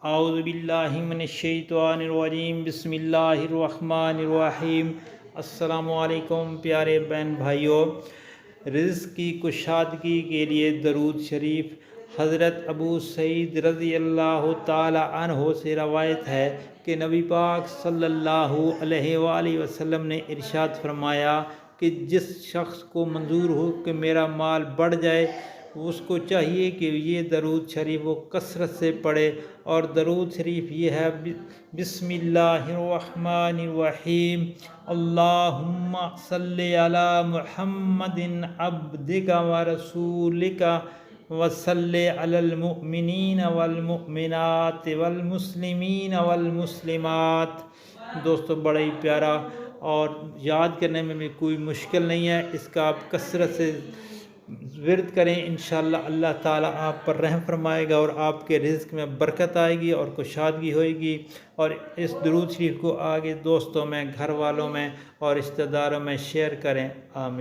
औज़ुबिल्लाहि मिनश्शैतानिर्रजीम बिस्मिल्लाहिर्रहमानिर्रहीम। अस्सलामुअलैकुम प्यारे बहन भाइयों। रिज़्क़ की कुशादगी के लिए दरूद शरीफ। हज़रत अबू सईद रज़ी अल्लाह ताला अन्हो से रवायत है कि नबी पाक सल्लल्लाहु अलैहि वसल्लम ने इरशाद फरमाया कि जिस शख्स को मंजूर हो कि मेरा माल बढ़ जाए, उसको चाहिए कि ये दरूद शरीफ वो कसरत से पढ़े। और दरूद शरीफ ये है बिस्मिल्लाहिर्रहमानिर्रहीम, अल्लाहुम्मा सल्लि अला मुहम्मदिन अब्दिका व रसूलिका व सल्लि अलल मुमिनीन वल मुमिनात वल मुस्लिमीन वल मुस्लिमात। दोस्तों, बड़ा ही प्यारा और याद करने में भी कोई मुश्किल नहीं है। इसका आप कसरत से विर्द करें, इंशाअल्लाह अल्लाह ताला आप पर रहम फरमाएगा और आपके रिज़्क़ में बरकत आएगी और कुशादगी होएगी। और इस दुरूद शरीफ को आगे दोस्तों में, घर वालों में और रिश्तेदारों में शेयर करें। आमीन।